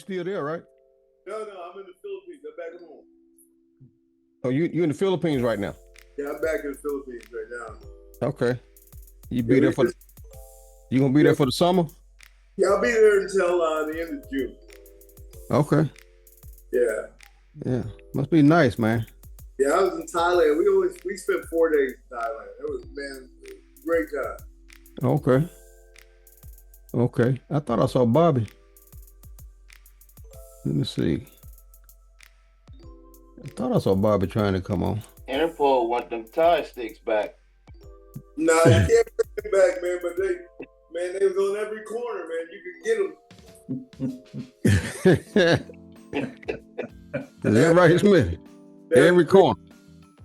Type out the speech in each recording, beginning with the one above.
still there, right? No, I'm in the Philippines. I'm back home. Oh, you in the Philippines right now? Yeah, I'm back in the Philippines right now. Okay. You Yeah, be there for you gonna be there for the summer? Yeah, I'll be there until the end of June. Okay. Yeah. Yeah. Must be nice, man. Yeah, I was in Thailand. We spent 4 days in Thailand. It was great time. Okay. Okay. I thought I saw Bobby. Let me see. I thought I saw Bobby trying to come on. Interpol want them Thai sticks back. Nah, you can't bring them back, man. But they was on every corner, man. You could get them. Is that right, Smith? Every corner.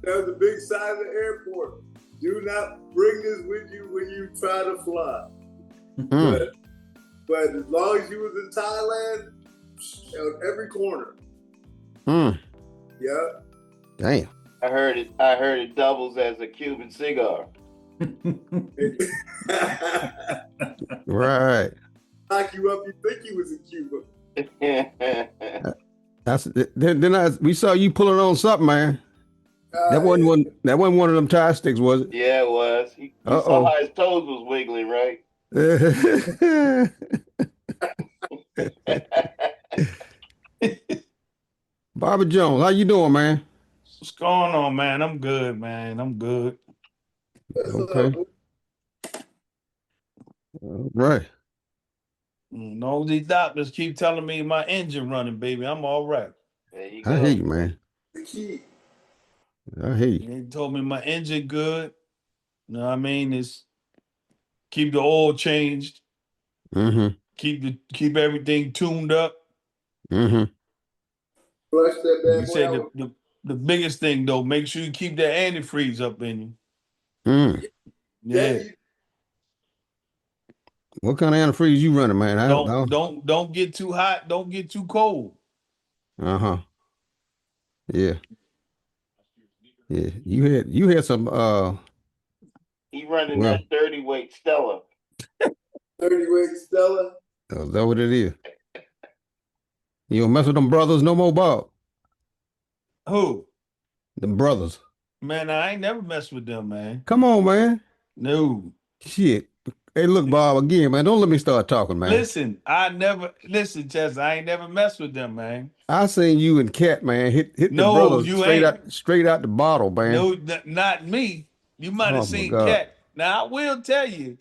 That was a big sign at the airport. Do not bring this with you when you try to fly. But as long as you was in Thailand, on every corner. Yeah. Damn. I heard it doubles as a Cuban cigar. Right. Lock you up, you think you was in Cuba. We saw you pulling on something, man. That wasn't one of them Thai sticks, was it? Yeah, it was. You saw how his toes was wiggling, right? Bobby Jones, how you doing, man? What's going on, man? I'm good, man. I'm good. Okay. All right. All these doctors keep telling me my engine running, baby. I'm all right. There you go. I hear you, man. The key. I hear you. They told me my engine good. You know what I mean? It's keep the oil changed. Keep everything tuned up. Flush that bad You say the biggest thing though, make sure you keep that antifreeze up in you. Yeah. What kind of antifreeze you running, man? Don't get too hot. Don't get too cold. Yeah. Yeah. You had some He running that 30 weight Stella. 30 weight Stella. Is that what it is? You don't mess with them brothers no more, Bob? Who? Them brothers. Man, I ain't never messed with them, man. Come on, man. No. Shit. Hey, look, Bob, again, man. Don't let me start talking, man. Listen, Chess. I ain't never messed with them, man. I seen you and Cat, man, hit the brothers straight out the bottle, man. No, not me. You might have seen Cat. Now I will tell you.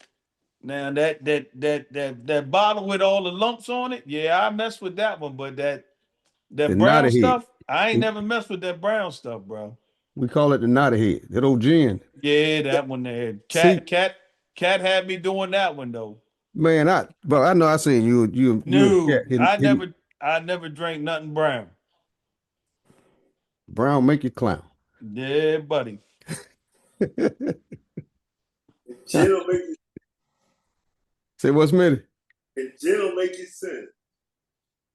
Now that bottle with all the lumps on it, yeah, I messed with that one, but that brown stuff, I ain't never messed with that brown stuff, bro. We call it the knotty head, that old gin. Yeah, that one there. Cat had me doing that one though. Man, I know I seen you. No, I never drank nothing brown. Brown make you clown. Yeah, buddy. Gin make you. Say what's Smitty? And gin make you sin.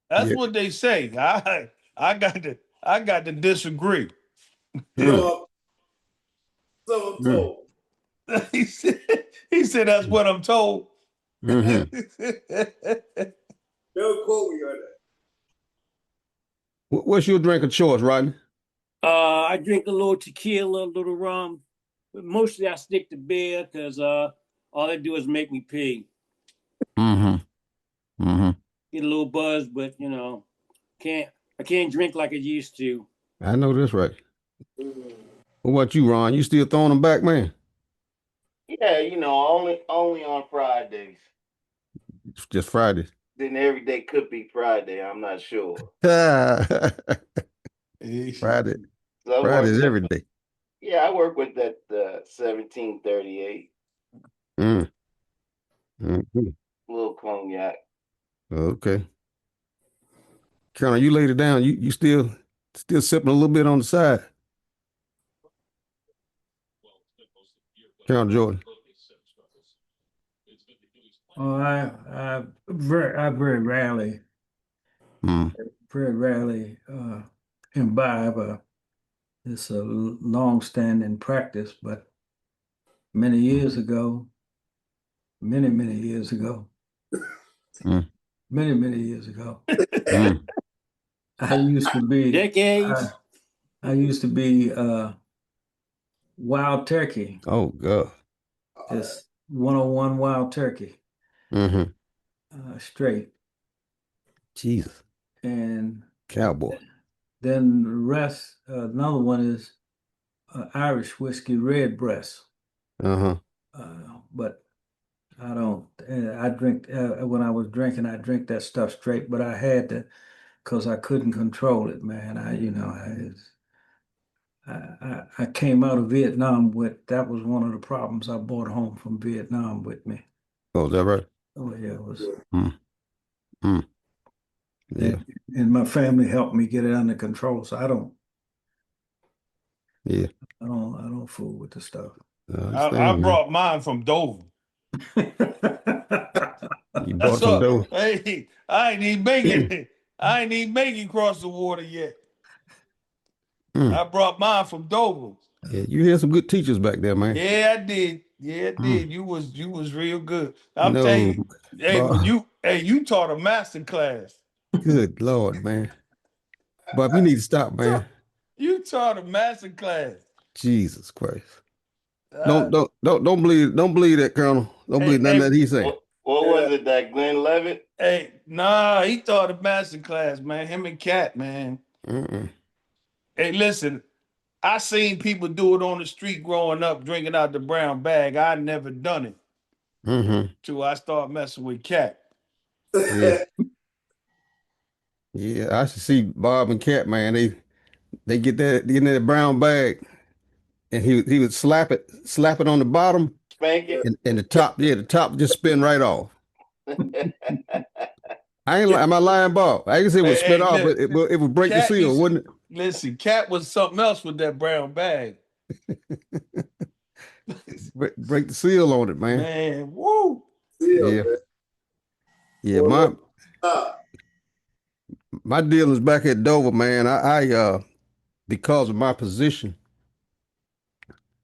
That's what they say. I got to disagree. So I'm told. He said that's what I'm told. They'll quote me on that. What's your drink of choice, Rodney? I drink a little tequila, a little rum, but mostly I stick to beer because all they do is make me pee. Get a little buzz, but I can't drink like I used to. I know that's right. What about you, Ron? You still throwing them back, man? Yeah, only on Fridays. Just Fridays. Then every day could be Friday. I'm not sure. Fridays every day. Yeah, I work with that 1738. Little cognac. Okay. Colonel, you laid it down. You still sipping a little bit on the side. Colonel Jordan. Oh, I very rarely imbibe. It's a long-standing practice, but many years ago, many, many years ago. Mm. I used to be Decades. I used to be wild turkey, Oh God. just 101 wild turkey, Mm-hmm. straight. Jesus. And Cowboy. then the rest, another one is Irish whiskey red breast. Uh-huh. But I don't, I drink, when I was drinking, I drink that stuff straight, but I had to, because I couldn't control it, man. I came out of Vietnam with, that was one of the problems I brought home from Vietnam with me. Oh, is that right? Oh yeah, it was. Mm. Mm. Yeah. And my family helped me get it under control. So Yeah. I don't fool with the stuff. I I understand, man. brought mine from Dover. You brought That's it from all. Dover. Hey, I ain't even making it. I ain't even making cross the water yet. Mm. I brought mine from Dover. Yeah, you had some good teachers back there, man. Yeah, I did. Yeah, I Mm. did. You was real good. I'm telling No, you, hey, Bob. you taught a master class. Good Lord, man. Bob, you need to stop, man. You taught a master class. Jesus Christ. Uh, Don't believe that, Colonel. Don't hey, believe nothing hey, that he say. What was it, that Glenn Levitt? hey, nah, he taught a master class, man. Him and Cat, man. Mm-mm. Hey, listen, I seen people do it on the street growing up, drinking out the brown bag. I never done it Mm-hmm. till I start messing with Cat. Yeah. Yeah. I should see Bob and Cat, man. They get in that brown bag and he would slap it on the bottom Spank it. and the top, yeah, the top just spin right off. Am I lying, Bob? I can say it would spin Hey, off, look, but it would break the Cat seal, used wouldn't listen. Cat was something else with that brown bag. it? Break the seal on it, man. Man, woo. Still, Yeah. man. Yeah. Boy, My stop. my deal is back at Dover, man. I because of my position,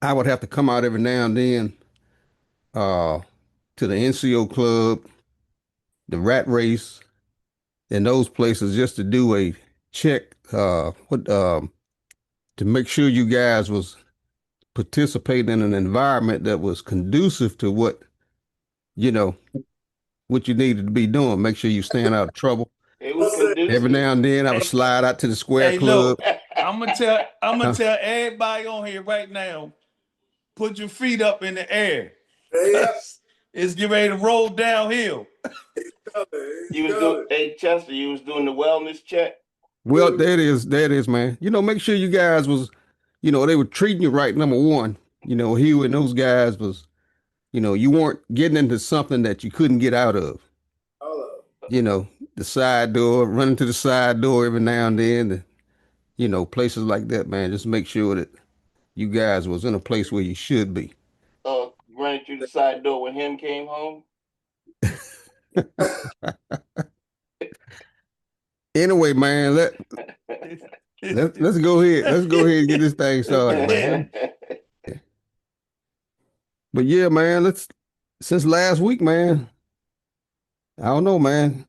I would have to come out every now and then uh to the NCO club, the rat race, and those places just to do a check what to make sure you guys was participating in an environment that was conducive to you know what you needed to be doing. Make sure you staying out of trouble. It was I'll say, Every conducive. now and then I would Hey, slide out to the square hey, look, club. I'm gonna Huh? tell everybody on here right now, put your feet up in the air. hey, up, Cause it's getting ready to roll downhill. it's You was doing, coming. hey Chester, you was doing the wellness check. Well, that is, man. Make sure you guys was, they were treating you right. Number one, Hugh and those guys was, you weren't getting into something that you couldn't get out of. Hold up. The side door, running to the side door every now and then, places like that, man. Just make sure that you guys was in a place where you should be. Running through the side door when him came home. Anyway, man, let's go ahead. Let's go ahead and get this thing started, man. But yeah, man, since last week, man, I don't know, man.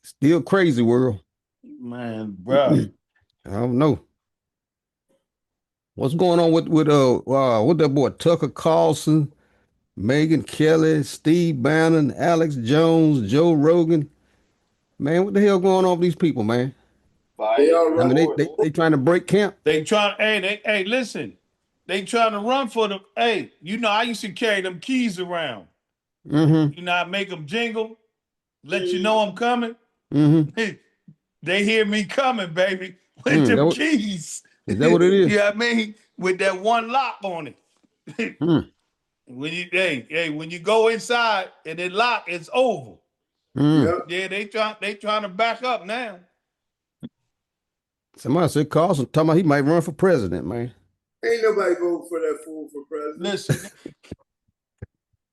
Still crazy world. Man, bro. I don't know. What's going on with that boy Tucker Carlson, Megan Kelly, Steve Bannon, Alex Jones, Joe Rogan? Man, what the hell going on with these people, man? They Bias all I right. mean, report. they trying to break camp. Hey, listen. They trying to run for the, hey, I used to carry them keys around. Mm-hmm. I make them jingle, let you know I'm coming. Mm-hmm. They hear me coming, baby, with them keys. Is that what it is? You know what I mean? With that one lock on it. Mm. When you go inside and it lock, it's over. Mm. Yep. Yeah, they trying to back up now. Somebody said Carlson talking about he might run for president, man. Ain't nobody voting for that fool for president. Listen,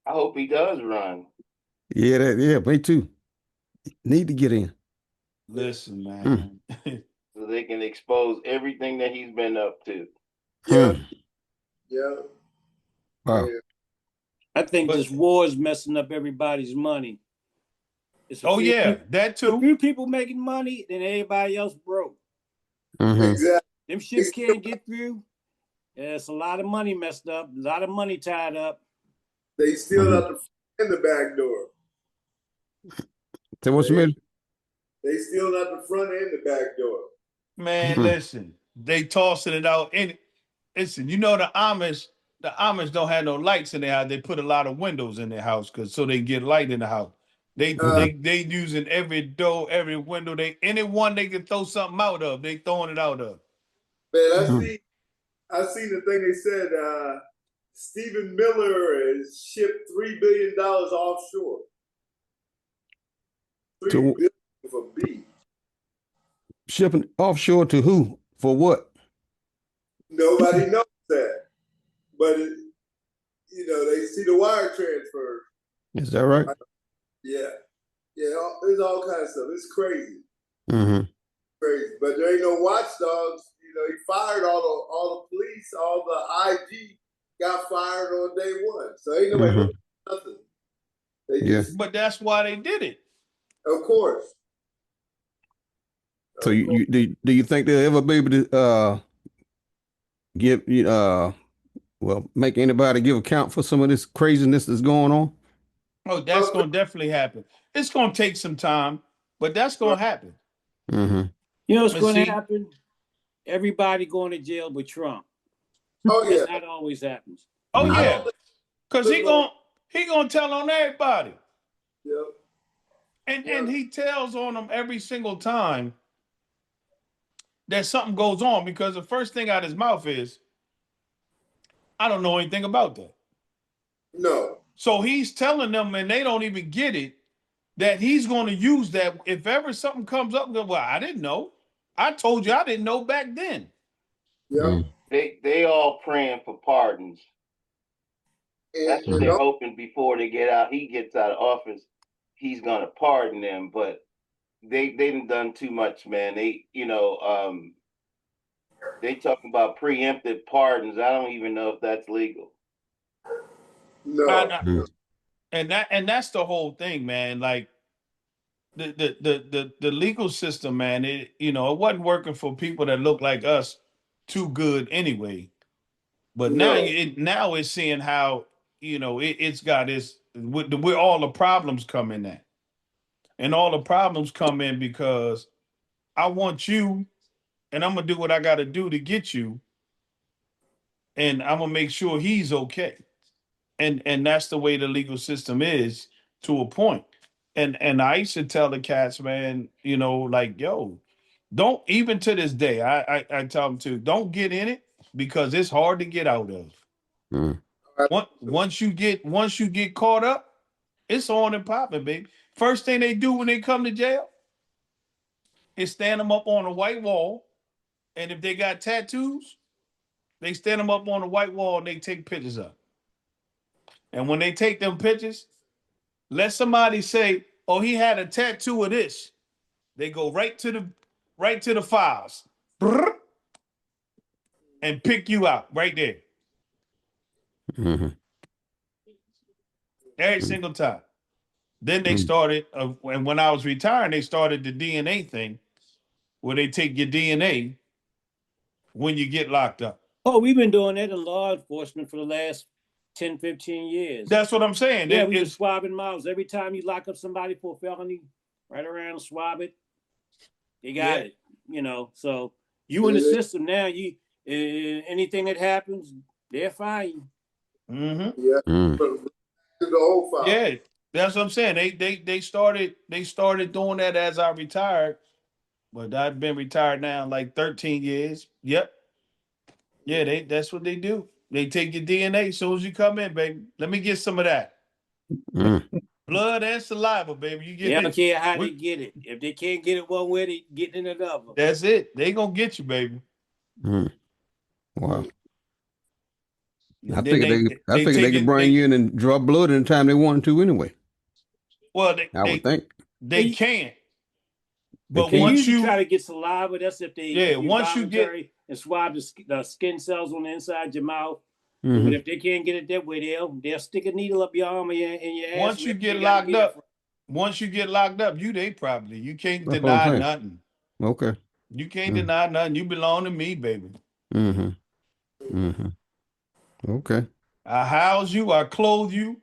I hope he does run. Yeah, me too. Need to get in. listen, man. So they can expose everything that he's been up to. Yeah. Yeah. Wow. Yeah. I think this war is messing up everybody's money. Oh yeah, that A too. few people making money, then everybody else broke. Exactly. Them ships can't get through. It's a lot of money messed up, a lot of money tied up. They still out the front and the back door. So what's the matter? They still out the front and the back door. Man, listen, they tossing it out. And listen, you know the Amish don't have no lights in their house. They put a lot of windows in their house so they get light in the house. They using every door, every window. Anyone they can throw something out of, they throwing it out of. Man, I seen the thing they said. Stephen Miller has shipped $3 billion offshore. $3 billion for beef. Shipping offshore to who? For what? Nobody knows that, but they see the wire transfer. Is that right? Yeah, there's all kinds of stuff. It's crazy, Mm-hmm. crazy. But there ain't no watchdogs. He fired all the police, all the IG got fired on day one. So ain't nobody doing nothing. But that's why they did it. Of course. So do you think they'll ever be able to make anybody give account for some of this craziness that's going on? Oh, that's going to definitely happen. It's going to take some time, but that's going to happen. Mm-hmm. You know what's going to happen? Everybody going to jail but Trump. Oh yeah, that always happens. Oh yeah, because he gonna tell on everybody. Yep. And he tells on them every single time that something goes on, because the first thing out of his mouth is, I don't know anything about that. No. So he's telling them, and they don't even get it, that he's going to use that if ever something comes up. Well, I didn't know. I told you I didn't know back then. Yeah. They all praying for pardons. That's what they're hoping before they get out. He gets out of office, he's gonna pardon them. But they done too much, man. They talking about preemptive pardons. I don't even know if that's legal. No. And that's the whole thing, man. Like the legal system, man. It wasn't working for people that look like us too good anyway. But now it's seeing how it's got this where all the problems come in at, and all the problems come in because I want you, and I'm gonna do what I got to do to get you, and I'm gonna make sure he's okay. And that's the way the legal system is to a point. And I used to tell the cats, man, like, yo, don't, even to this day, I tell them to, don't get in it, because it's hard to get out of. Once you get caught up, it's on and popping, baby. First thing they do when they come to jail is stand them up on a white wall, and if they got tattoos, they stand them up on a white wall and they take pictures of. And when they take them pictures, let somebody say, "Oh, he had a tattoo of this." They go right to the files, and pick you out right there. Every single time. Then they started, and when I was retiring, they started the DNA thing, where they take your DNA when you get locked up. Oh, we've been doing that in law enforcement for the last 10, 15 years. That's what I'm saying. Yeah, we've been swabbing mouths. Every time you lock up somebody for a felony, right around, swab it. They got it. So you in the system now. You anything that happens, they'll fire you. Mm-hmm. Yeah. The whole file. Yeah, that's what I'm saying. They started doing that as I retired, but I've been retired now like 13 years. Yep. Yeah, that's what they do. They take your DNA as soon as you come in, baby. Let me get some of that. Blood and saliva, baby. You get They don't care how they get it. If they can't get it one way, they get it another. That's it. They gonna get you, baby. Wow. I figured they could bring you in and draw blood anytime they wanted to anyway. Well, I would think they can't. But they once usually try to get saliva, that's if they once you get and swab the skin cells on the inside of your mouth. But if they can't get it that way, they'll stick a needle up your arm and your ass. Once you get locked up, once you get locked up, you they property. You can't That's what I'm deny saying. nothing. Okay. You can't Mm. deny nothing. You belong to me, baby. Mm-hmm. Mm-hmm. Okay. I house you, I clothe you,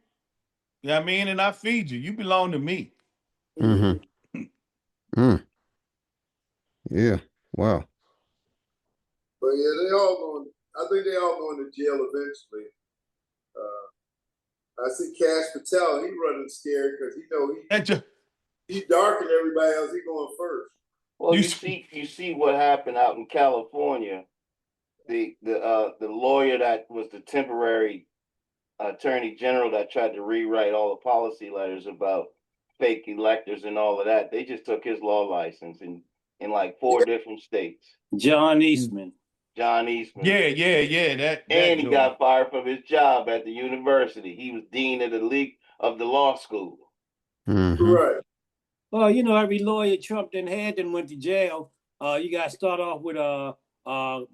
you know what I mean, and I feed you. You belong to me. Mm-hmm. Mm. Yeah. Wow. But yeah, they all going. I think they all going to jail eventually. I see Cash Patel. He running scared because he know he darkened everybody else. He going first. Well, you see what happened out in California. The lawyer that was the temporary attorney general that tried to rewrite all the policy letters about fake electors and all of that. They just took his law license in like 4 different states. John Eastman. John Eastman. Yeah. That and he dude. got fired from his job at the university. He was dean of the law school. Mm-hmm. Right. Well, you know, every lawyer Trump then had then went to jail. You got to start off with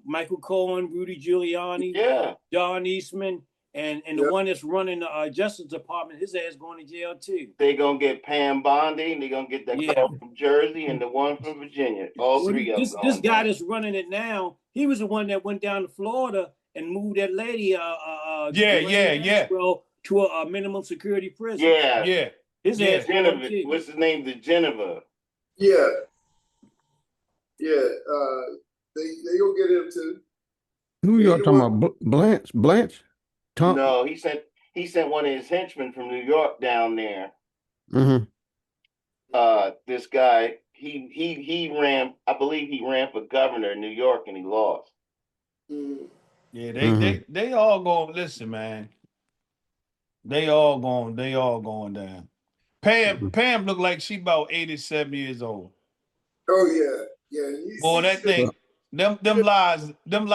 Michael Cohen, Rudy Giuliani, Yeah. John Eastman, and the one that's running the Justice Department. His ass going to jail too. They gonna get Pam Bondi, and they gonna get that girl from Jersey and the one from Virginia. All three of them. This guy that's running it now, he was the one that went down to Florida and moved that lady, Maxwell, to a minimum security prison. Yeah. His ass going Geneva. too. What's his name? The Geneva. Yeah. Yeah. They gonna get him too. Who y'all talking about? Blanche? Tom? No, he sent one of his henchmen from New York down there. Mm-hmm. This guy, he ran. I believe he ran for governor in New York, and he lost. Mm-hmm. Yeah, they all going. Listen, man. They all going down. Pam looked like she about 87 years old. Oh yeah. Yeah. Boy, that thing, them lies done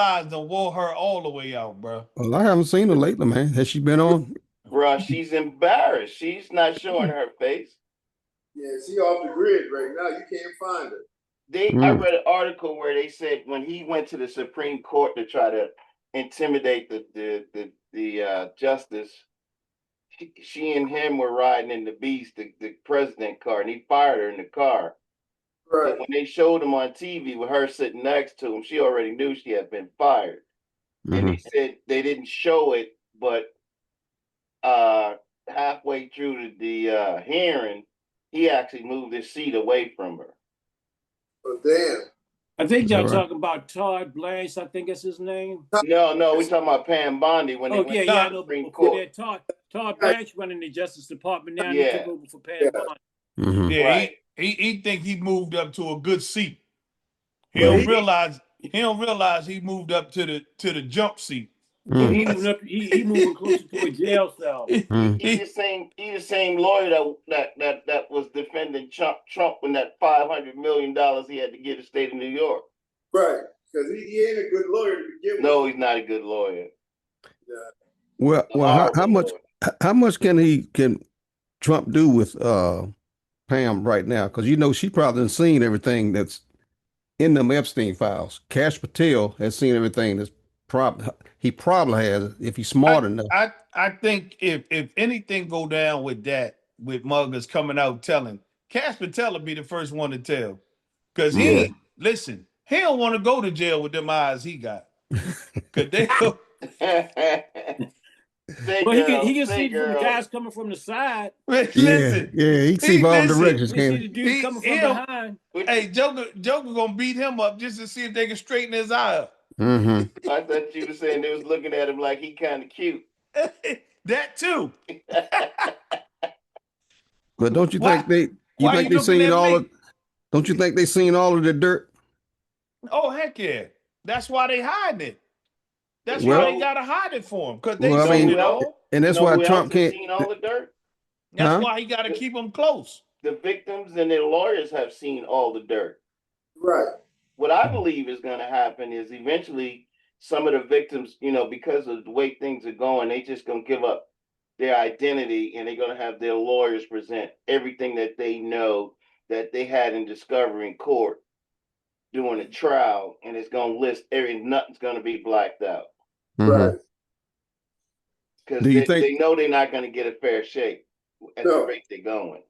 wore her all the way out, bro. Well, I haven't seen her lately, man. Has she been on? Bruh, she's embarrassed. She's not showing her face. Yeah, she off the grid right now. You can't find her. I read an article where they said when he went to the Supreme Court to try to intimidate the justice, she and him were riding in the Beast, the president car, and he fired her in the car. Right. But when they showed him on TV with her sitting next to him, she already knew she had been fired. Mm-hmm. And they said they didn't show it, but halfway through the hearing, he actually moved his seat away from her. Oh, damn. I think y'all talking about Todd Blanche. I think that's his name. No, we're talking about Pam Bondi when they went to the Supreme Court. Todd Blanche running the Justice Department now. He took over for Pam Bondi. Mm-hmm. Yeah, right. He think he moved up to a good seat. He don't realize he moved up to the jump seat. Mm-hmm. He moving closer to a jail cell. He's the same lawyer that was defending Trump when that $500 million he had to give the state of New York. Right, because he ain't a good lawyer to begin with. No, he's not a good lawyer. Yeah. Well, how much can Trump do with Pam right now? Because she probably has seen everything that's in them Epstein files. Cash Patel has seen everything that's he probably has if he's smart enough. I think if anything go down with that, with Muggers coming out telling, Cash Patel will be the first one to tell. Because he don't want to go to jail with them eyes he got. Because they well, he can see from the guys coming from the side. Listen, he can see all directions. He see the dude coming from behind. Hey, Joker gonna beat him up just to see if they can straighten his eye up. Mm-hmm. I thought you were saying they was looking at him like he kind of cute. That too. But don't you think they seen all of? Don't you think they seen all of the dirt? Oh heck yeah! That's why they hiding it. That's why they gotta hide it for him because they seen it all. And that's why Trump can't. Seen all the dirt. That's why he got to keep them close. The victims and their lawyers have seen all the dirt. Right. What I believe is going to happen is eventually some of the victims, because of the way things are going, they just going to give up their identity and they're going to have their lawyers present everything that they know that they had in discovery in court during a trial, and it's going to list nothing's going to be blacked out. Right. Because they know they're not going to get a fair shake at the rate they're going.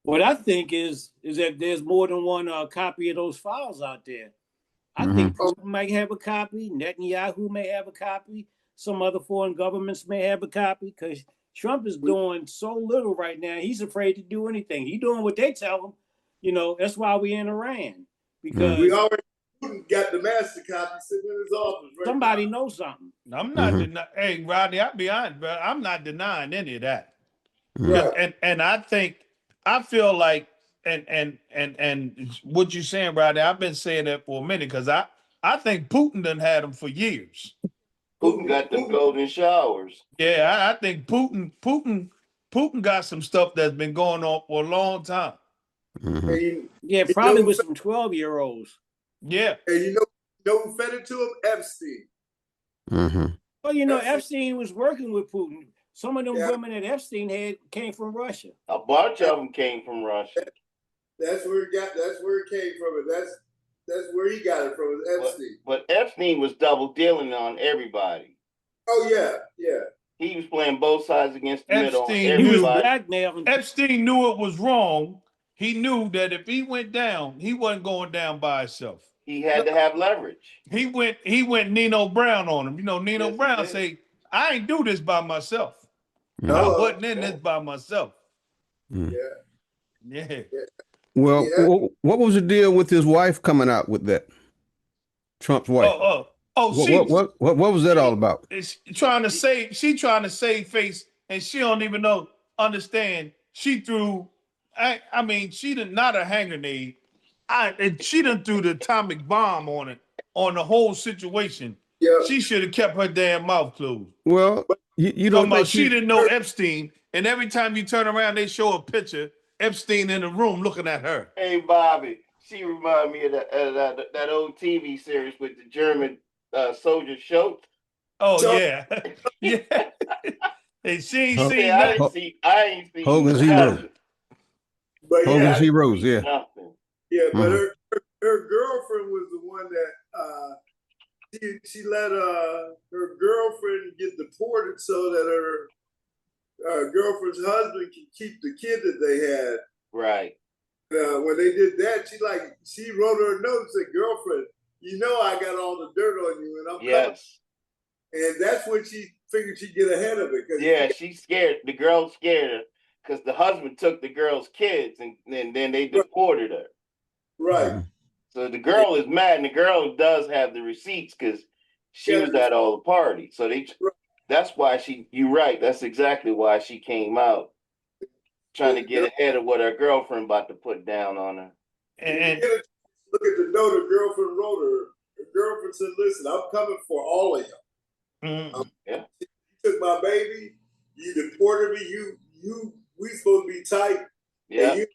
What I think is that there's more than one copy of those files out there. I think Putin might have a copy. Netanyahu may have a copy. Some other foreign governments may have a copy because Trump is doing so little right now. He's afraid to do anything. He's doing what they tell him. You know, that's why we're in Iran. Because we already got the master copy sitting in his office. Right somebody now. knows something. I'm not denying. Hey, Rodney, I'll be honest, but I'm not denying any of that. Right. And I feel like and what you're saying, Rodney, I've been saying that for a minute because I think Putin done had them for years. Putin got them golden showers. Yeah, I think Putin got some stuff that's been going on for a long time. Yeah, probably with some 12-year-olds. Yeah. And you know who fed it to him? Epstein. Well, you know, Epstein was working with Putin. Some of them women that Epstein had came from Russia. A bunch of them came from Russia. That's where it came from. And that's where he got it from, Epstein. But Epstein was double dealing on everybody. Oh yeah. He was playing both sides against the middle. He was blackmailing. Epstein knew it was wrong. He knew that if he went down, he wasn't going down by himself. He had to have leverage. He went Nino Brown on him. You know, Nino Brown say, I ain't do this by myself. I wasn't in this by myself. Yeah. Well, what was the deal with his wife coming out with that? Trump's wife. What was that all about? She trying to save face, and she don't even understand. She threw, I mean, she did not a hand grenade. And she done threw the atomic bomb on it, on the whole situation. Yeah. She should have kept her damn mouth closed. Well, you don't think she didn't know Epstein, and every time you turn around, they show a picture, Epstein in the room looking at her. Hey, Bobby, she reminded me of that old TV series with the German soldier Schultz. Oh, yeah. Yeah. And she ain't seen nothing. I ain't seen Hogan's Heroes. Hogan's Heroes, yeah. Nothing. Yeah, but her girlfriend was the one that she let her girlfriend get deported so that her girlfriend's husband can keep the kid that they had. Right. When they did that, she wrote her a note and said, "Girlfriend, you know I got all the dirt on you, and I'm coming." And that's when she figured she'd get ahead of it. She's scared. The girl's scared because the husband took the girl's kids, and then they deported her. Right. So the girl is mad, and the girl does have the receipts because she was at all the parties. So that's why you're right. That's exactly why she came out, trying to get ahead of what her girlfriend about to put down on her. And look at the note her girlfriend wrote her. Her girlfriend said, "Listen, I'm coming for all of y'all. You took my baby. You deported me. We supposed to be tight. Yeah. And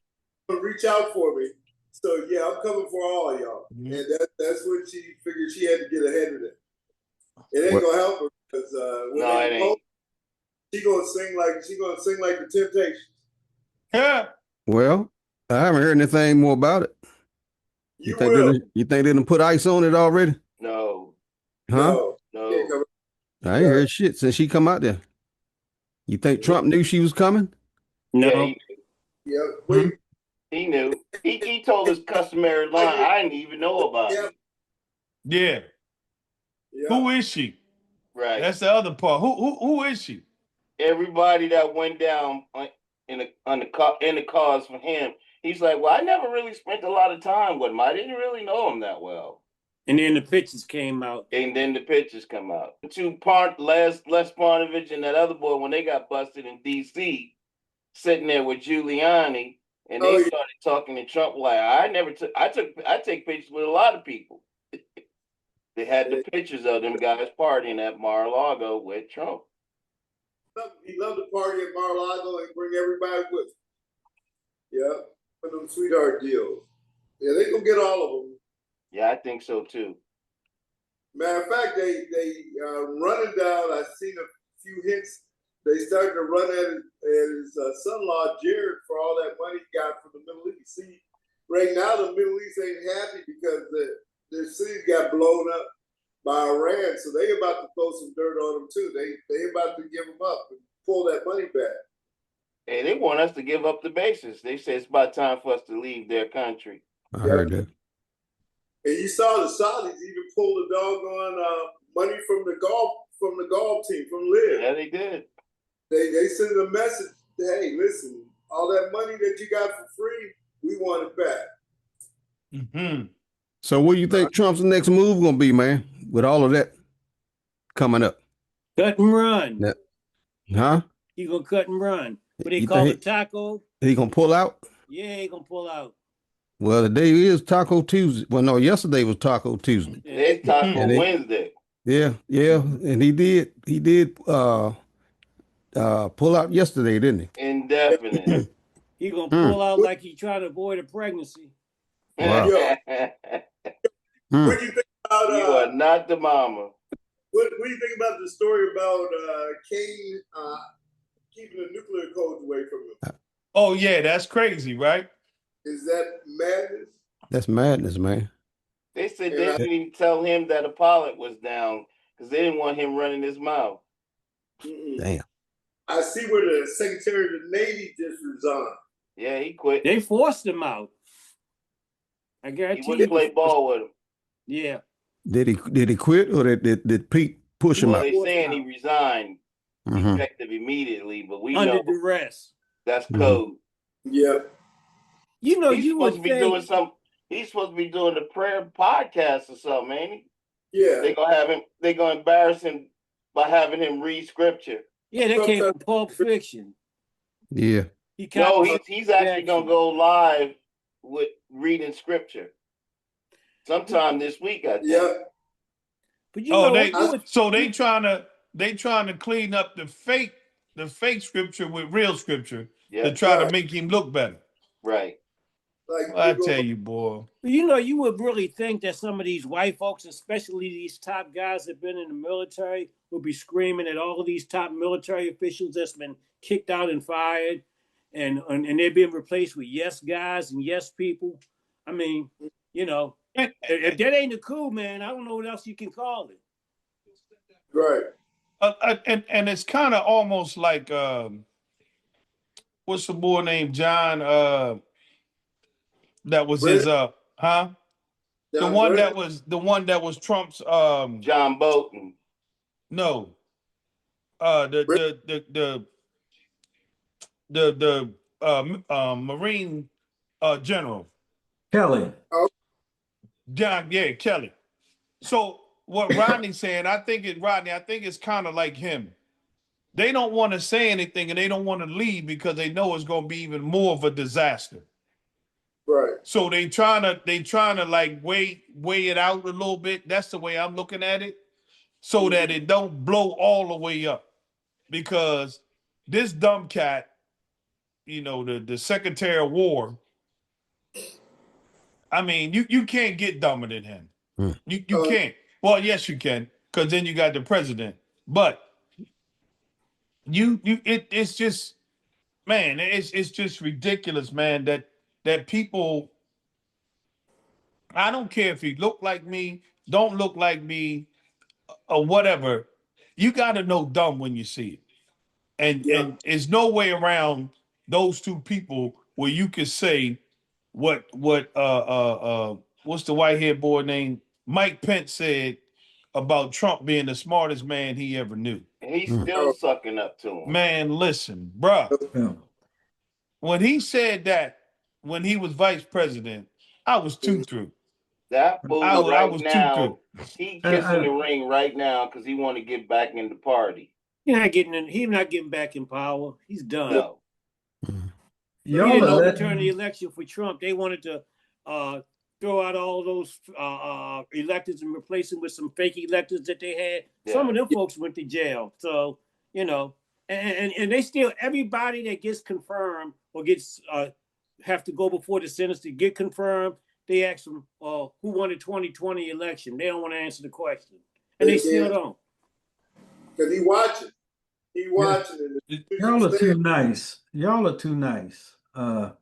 you reach out for me. So yeah, I'm coming for all of y'all." And that's when she figured she had to get ahead of it. It ain't gonna help her because it ain't. She gonna sing like the Temptations. Yeah. Well, I haven't heard anything more about it. You think they done put ice on it already? No. Huh? No. I ain't heard shit since she come out there. You think Trump knew she was coming? No. Yeah. He knew. He told his customary line. I didn't even know about it. Yeah. Who is she? Right. That's the other part. Who is she? Everybody that went down in the cars for him, he's like, well, I never really spent a lot of time with him. I didn't really know him that well. And then the pictures came out. And then the pictures come out. Les Parnovich and that other boy, when they got busted in D.C., sitting there with Giuliani, and they started talking to Trump like, I take pictures with a lot of people. They had the pictures of them guys partying at Mar-a-Lago with Trump. He loved to party at Mar-a-Lago and bring everybody with him. Yeah, for them sweetheart deals. Yeah, they gonna get all of them. Yeah, I think so too. Matter of fact, they running down. I've seen a few hints. They started to run at his son-in-law Jared for all that money he got from the Middle East. See, right now the Middle East ain't happy because their cities got blown up by Iran, so they about to throw some dirt on them too. They about to give them up and pull that money back. And they want us to give up the bases. They say it's about time for us to leave their country. I heard that. And you saw the Saudis even pull the doggone money from the golf team from Live. Yeah, they did. They sent a message. Hey, listen, all that money that you got for free, we want it back. Mm-hmm. So what do you think Trump's next move gonna be, man? With all of that coming up, Cut and run. yeah. Huh? He gonna cut and run. What they You call think it, taco? he gonna pull out? Yeah, he gonna pull out. Well, today is Taco Tuesday. Well, no, yesterday was Taco Tuesday. It's Taco And Wednesday. yeah, and he did pull out yesterday, didn't he? Indefinite. He gonna pull out like he trying to avoid a pregnancy. Wow. Yo, what do you think about? You are not the mama. What do you think about the story about Kane keeping the nuclear codes away from him? Oh yeah, that's crazy, right? Is that madness? That's madness, man. They said they didn't even tell him that a pilot was down because they didn't want him running his mouth. Damn. I see where the Secretary of the Navy just resigned. Yeah, he quit. They forced him out. I guarantee he wouldn't play ball with him. Yeah. Did he quit or did Pete push him out? They saying he resigned effective immediately, but we under know duress. That's code. Yeah. You know, he's supposed to be doing some. He's supposed to be doing the prayer podcast or something, ain't he? Yeah. They gonna have him. They gonna embarrass him by having him read scripture. Yeah, that came from Pulp Fiction. Yeah. He's actually gonna go live with reading scripture sometime this week, I think. Yeah. But you know, they trying to clean up the fake scripture with real scripture to try to make him look better. Right. Like I tell you, boy. You know, you would really think that some of these white folks, especially these top guys that have been in the military, would be screaming at all of these top military officials that's been kicked out and fired, and they're being replaced with yes guys and yes people. I mean, you know, if that ain't a coup, man, I don't know what else you can call it. Right. And it's kind of almost like what's the boy named John? That was his The one that was Trump's John Bolton. No. The Marine general. Kelly. Kelly. So what Rodney's saying, I think it's kind of like him. They don't want to say anything and they don't want to leave because they know it's going to be even more of a disaster. Right. So they trying to like weigh it out a little bit. That's the way I'm looking at it, so that it don't blow all the way up. Because this dumb cat, you know, the Secretary of War. I mean, you can't get dumber than him. You can't. Well, yes, you can, because then you got the president. But it's just, man, it's just ridiculous, man, that people. I don't care if you look like me, don't look like me, or whatever. You got to know dumb when you see it. And there's no way around those two people where you could say what what's the white haired boy named Mike Pence said about Trump being the smartest man he ever knew. He's still sucking up to him. Man, listen, bruh. When he said that when he was vice president, I was too through. That fool I was too through. He kissing the ring right now because he want to get back in the party. He's not getting back in power. He's done. No. He didn't overturn the election for Trump. They wanted to throw out all those electors and replace them with some fake electors that they had. Yeah. Some of them folks went to jail. So, you know, and they still, everybody that gets confirmed or gets have to go before the Senate to get confirmed, they ask them who won the 2020 election. They don't want to answer the question. And they still don't. Because he watching. He watching it. Y'all are too nice. Y'all are too nice. Y'all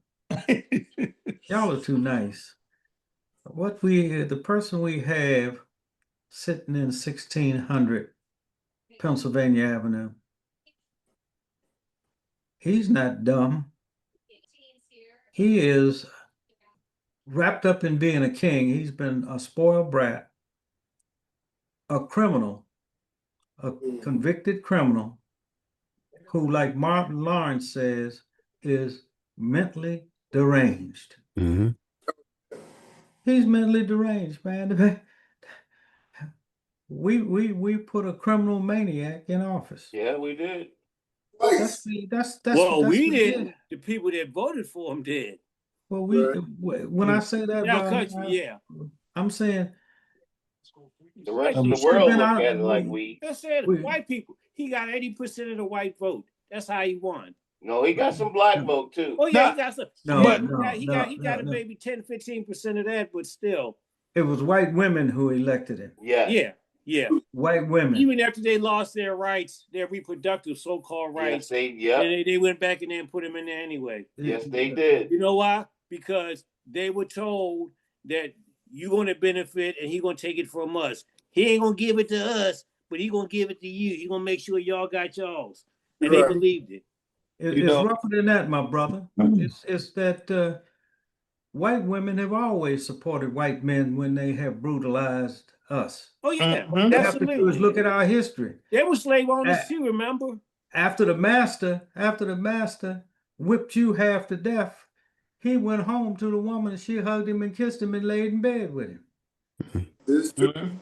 are too nice. The person we have sitting in 1600 Pennsylvania Avenue, He's not dumb. He is wrapped up in being a king. He's been a spoiled brat, a criminal, a convicted criminal who, like Martin Lawrence says, is mentally deranged. Mm-hmm. He's mentally deranged, man. We put a criminal maniac in office. Yeah, we did. That's well, that's we what it didn't. is. The people that voted for him did. Well, Right. when I say that, In our bro, country, yeah. I'm saying The rest of we the should have world been look out. at it like we. That's it. White people. He got 80% of the white vote. That's how he won. No, he got some black vote too. Oh yeah, Nah, he got some. No, Yeah, no, he no, got no. maybe 10-15% of that, but still. It was white women who elected him. Yes. Yeah. White women. Even after they lost their rights, their reproductive so-called rights, they went back in there and put him in there anyway. Yes, they did. You know why? Because they were told that you're going to benefit and he's going to take it from us. He ain't going to give it to us, but he's going to give it to you. He's going to make sure y'all got y'all's. And they believed it. It's rougher than that, my brother. It's that white women have always supported white men when they have brutalized us. Oh yeah, All you have to do is look at our history. They were slave owners too, remember? After the master whipped you half to death, he went home to the woman and she hugged him and kissed him and laid in bed with him.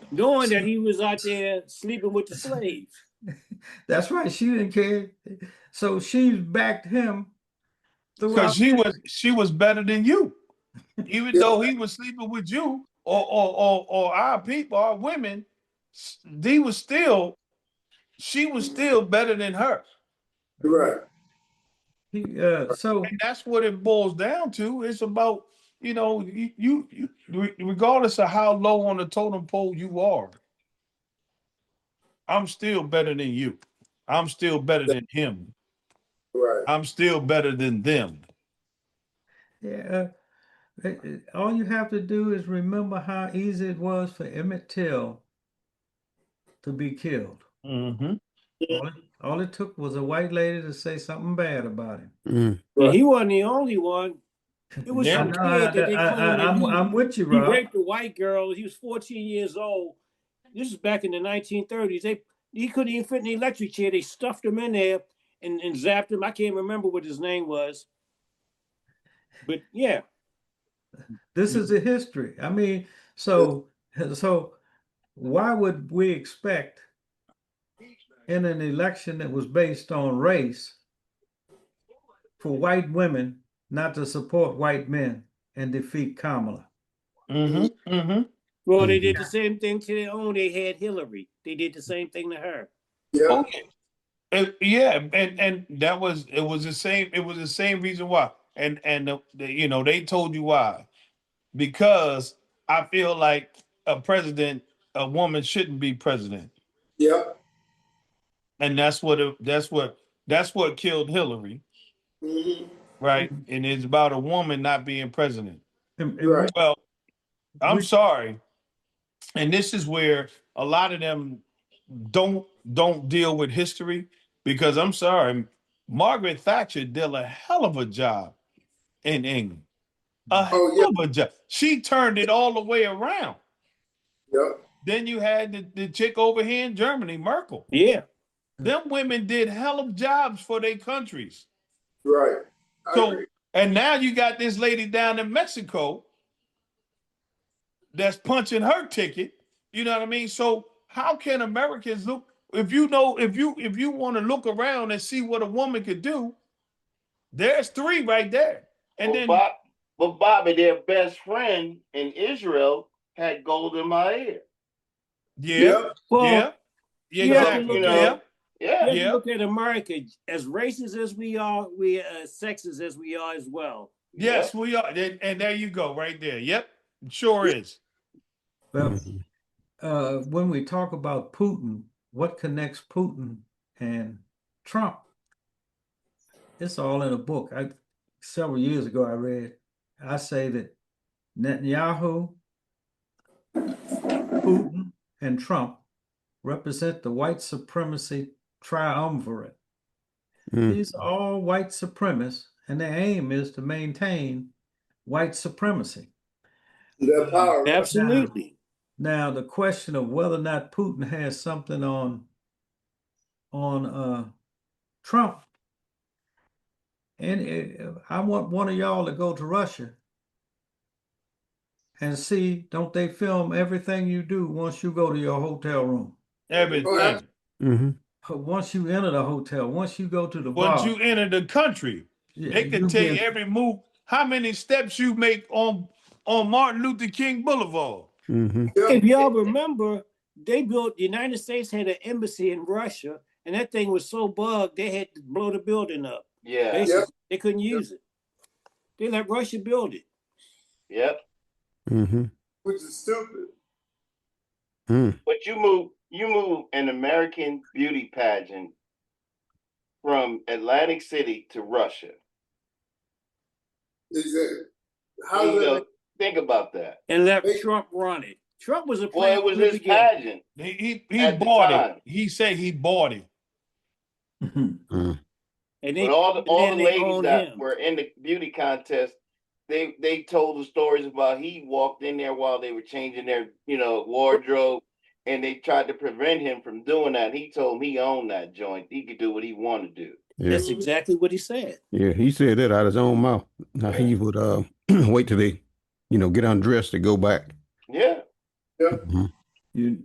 Knowing that he was out there sleeping with the slaves. That's right. She didn't care. So she backed him because she was better than you. Even though he was sleeping with you or our people, our women, she was still better than her. Right. So and that's what it boils down to. It's about, you regardless of how low on the totem pole you are, I'm still better than you. I'm still better than him. Right. I'm still better than them. Yeah. All you have to do is remember how easy it was for Emmett Till to be killed. Mm-hmm. All it took was a white lady to say something bad about him. And he wasn't the only one. It was some kid that they claimed I'm with you, Rob. He raped a white girl. He was 14 years old. This is back in the 1930s. He couldn't even fit in the electric chair. They stuffed him in there and zapped him. I can't remember what his name was. But yeah. This is a history. I mean, so why would we expect in an election that was based on race for white women not to support white men and defeat Kamala? Mm-hmm. Mm-hmm. Well, they did the same thing to their own. They had Hillary. They did the same thing to her. Yeah. Okay. And that was the same reason why. And they told you why. Because I feel like a woman shouldn't be president. Yeah. And that's what killed Hillary. Mm-hmm. Right? And it's about a woman not being president. Right. Well, I'm sorry. And this is where a lot of them don't deal with history, because I'm sorry, Margaret Thatcher did a hell of a job in England. A hell of a job. She turned it all the way around. Yep. Then you had the chick over here in Germany, Merkel. Yeah. Them women did hell of jobs for their countries. Right. And now you got this lady down in Mexico that's punching her ticket. You know what I mean? So how can Americans look, if you want to look around and see what a woman could do, there's three right there. And but Bobby, their best friend in Israel had golden hair. Yeah. Well, yeah. You have to look look at America, as racist as we are, we sexist as we are as well. Yes, we are. And there you go, right there. Yep, sure is. Well, when we talk about Putin, what connects Putin and Trump? It's all in a book. Several years ago I read. I say that Netanyahu, Putin, and Trump represent the white supremacy triumvirate. These are all white supremacists, and their aim is to maintain white supremacy. Their power. Absolutely. Now, the question of whether or not Putin has something on Trump, and I want one of y'all to go to Russia and see, don't they film everything you do once you go to your hotel room? Everything. Once you enter the hotel, once you go to the Once bar, you enter the country, they can take every move. How many steps you make on Martin Luther King Boulevard? If y'all remember, they built, the United States had an embassy in Russia, and that thing was so bugged, they had to blow the building up. Yeah. Basically, they couldn't use it. They let Russia build it. Yep. Which is stupid. But you move an American beauty pageant from Atlantic City to Russia. Exactly. Think about that. And let Trump run it. Trump was a Well, it was his pageant. He bought it. He said he bought it. And but all the ladies that were in the beauty contest, they told the stories about he walked in there while they were changing their wardrobe, and they tried to prevent him from doing that. He told them he owned that joint. He could do what he wanted to do. Yeah. That's exactly what he said. Yeah, he said that out of his own mouth. Now he would wait till they, get undressed to go back. Yeah. You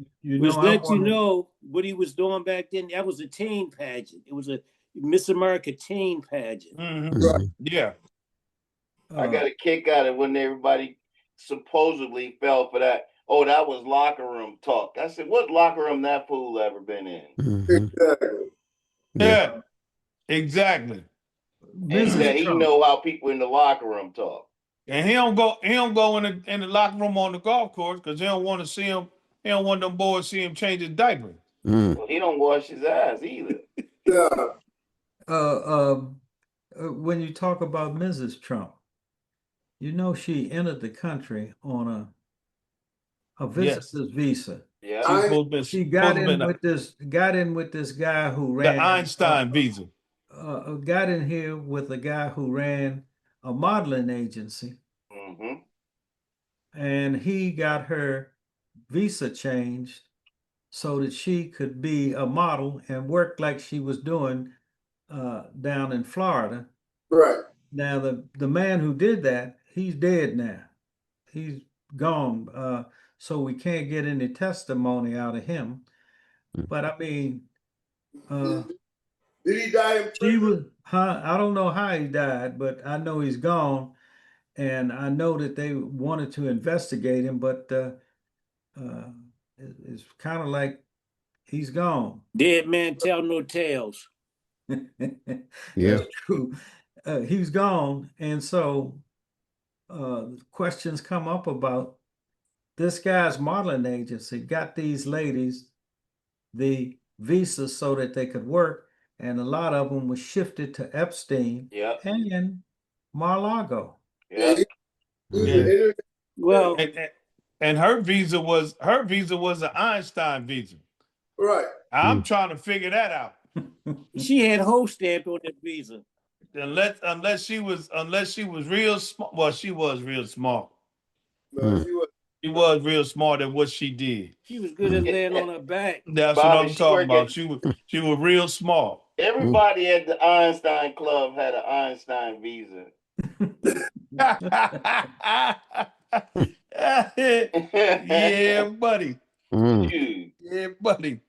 know what he was doing back then. That was a teen pageant. It was a Miss America teen pageant. Yeah. I got a kick out of when everybody supposedly fell for that. Oh, that was locker room talk. I said, what locker room that fool ever been in? Exactly. Yeah. Exactly. And he know how people in the locker room talk. And he don't go in the locker room on the golf course because he don't want to see him. He don't want them boys to see him change his diaper. Well, he don't wash his ass either. When you talk about Mrs. Trump, she entered the country on a visitor's visa. Yeah. She got in with this guy who ran the Einstein visa. Got in here with a guy who ran a modeling agency. And he got her visa changed so that she could be a model and work like she was doing down in Florida. Right. Now, the man who did that, he's dead now. He's gone. So we can't get any testimony out of him. But I mean, did he die in prison? I don't know how he died, but I know he's gone. And I know that they wanted to investigate him, but it's kind of like he's gone. Dead man tell no tales. That's true. He's gone. And so questions come up about this guy's modeling agency got these ladies the visas so that they could work. And a lot of them was shifted to Epstein and Mar-a-Lago. Well, and her visa was an Einstein visa. Right. I'm trying to figure that out. She had host stamped on that visa. Unless she was real smart. Well, she was real smart. No, she was real smart at what she did. She was good at laying on her back. That's Bobby, what I'm talking about. She was real smart. Everybody at the Einstein Club had an Einstein visa. Yeah, buddy. Yeah, buddy.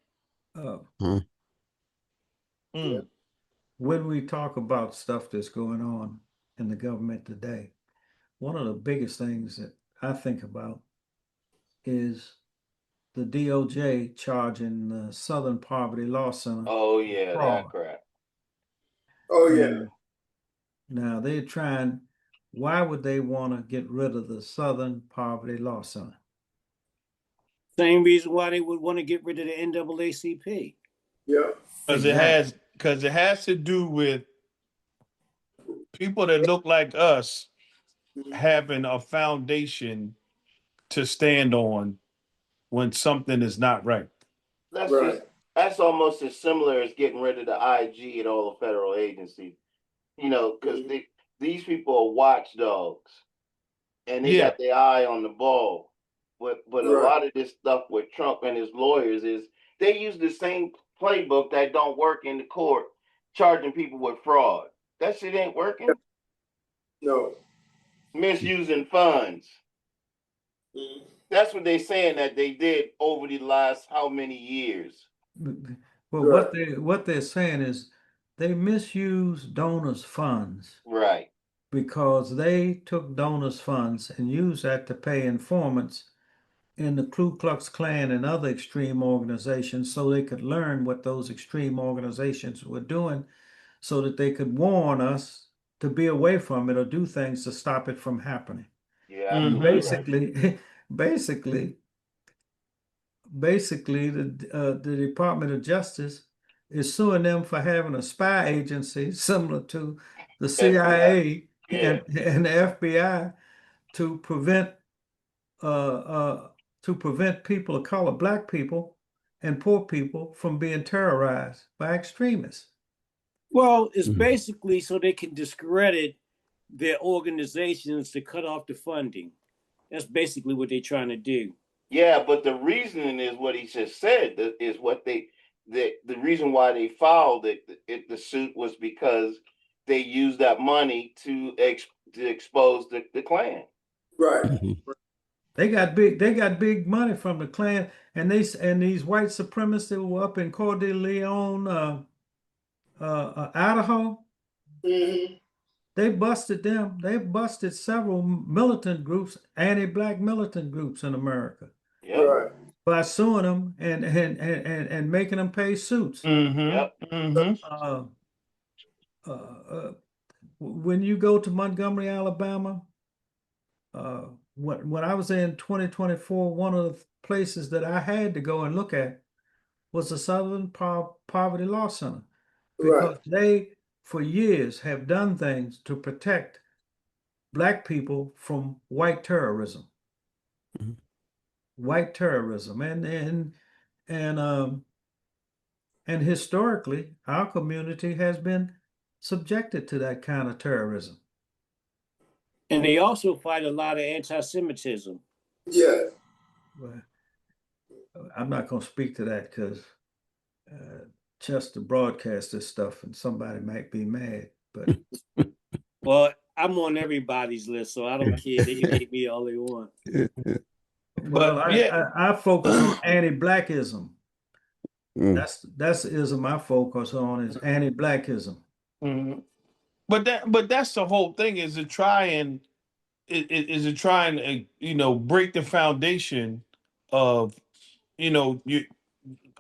When we talk about stuff that's going on in the government today, one of the biggest things that I think about is the DOJ charging the Southern Poverty Law Center. Oh yeah, that crap. Oh yeah. Now they're trying. Why would they want to get rid of the Southern Poverty Law Center? Same reason why they would want to get rid of the NAACP. Yeah. Because it has to do with people that look like us having a foundation to stand on when something is not right. I That's almost as similar as getting rid of the IG at all the federal agencies. You know, because these people are watchdogs, and they got their eye on the ball. But a lot of this stuff with Trump and his lawyers is they use the same playbook that don't work in the court, charging people with fraud. That shit ain't working. No. Misusing funds. That's what they're saying that they did over the last how many years. Well, what they're saying is they misuse donors' funds. Right. Because they took donors' funds and used that to pay informants in the Ku Klux Klan and other extreme organizations so they could learn what those extreme organizations were doing so that they could warn us to be away from it or do things to stop it from happening. Yeah. Basically, the Department of Justice is suing them for having a spy agency similar to the CIA and the FBI to prevent people of color, black people and poor people from being terrorized by extremists. Well, it's basically so they can discredit their organizations to cut off the funding. That's basically what they're trying to do. Yeah, but the reasoning is what he just said. Is what the reason why they filed the suit was because they used that money to expose the Klan. Right. They got big money from the Klan, and these white supremacists that were up in Coeur d'Alene, Idaho. They busted them. They busted several militant groups, anti-black militant groups in America. Right. By suing them and making them pay suits. When you go to Montgomery, Alabama, when I was in 2024, one of the places that I had to go and look at was the Southern Poverty Law Center, because they, for years, have done things to protect black people from white terrorism. White terrorism, and historically, our community has been subjected to that kind of terrorism. And they also fight a lot of anti-Semitism. Yeah. Well, I'm not going to speak to that because Chester broadcast this stuff, and somebody might be mad. But well, I'm on everybody's list, so I don't care. They can hate me all they want. Well, I focus on anti-blackism. That's ism I focus on is anti-blackism. But that's the whole thing, is to try and break the foundation of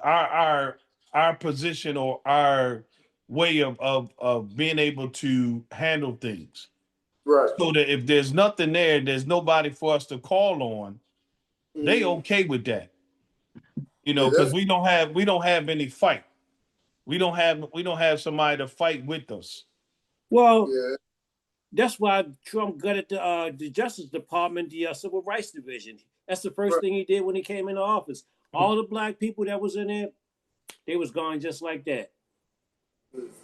our position or our way of being able to handle things. Right. So that if there's nothing there, there's nobody for us to call on. They okay with that. Because we don't have any fight. We don't have somebody to fight with us. Well, that's why Trump gutted the Justice Department, the Civil Rights Division. That's the first thing he did when he came into office. All the black people that was in there, they was gone just like that.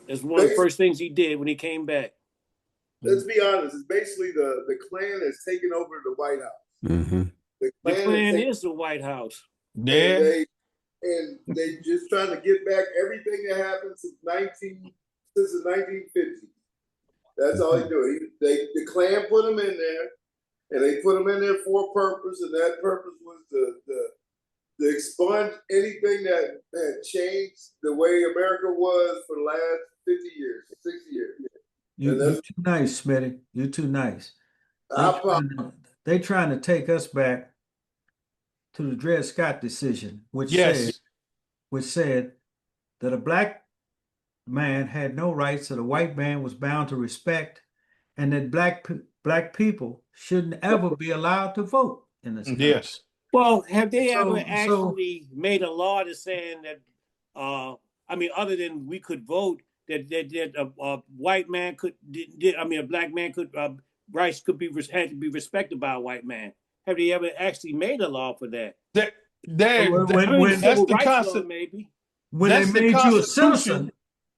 That's one of the first things he did when he came back. Let's be honest. It's basically the Klan has taken over the White House. The Klan is the White House. Yeah. And they just trying to get back everything that happened since the 1950s. That's all they do. The Klan put them in there, and they put them in there for a purpose, and that purpose was to expunge anything that had changed the way America was for the last 50 years, 60 years. You're too nice, Smitty. You're too nice. They're trying to take us back to the Dred Scott decision, which said that a black man had no rights that a white man was bound to respect, and that black people shouldn't ever be allowed to vote in this country. Yes. Well, have they ever actually made a law that's saying that, other than we could vote, that a white man a black man could, rights had to be respected by a white man? Have they ever actually made a law for that? That's the concept. Maybe. when they made you a citizen.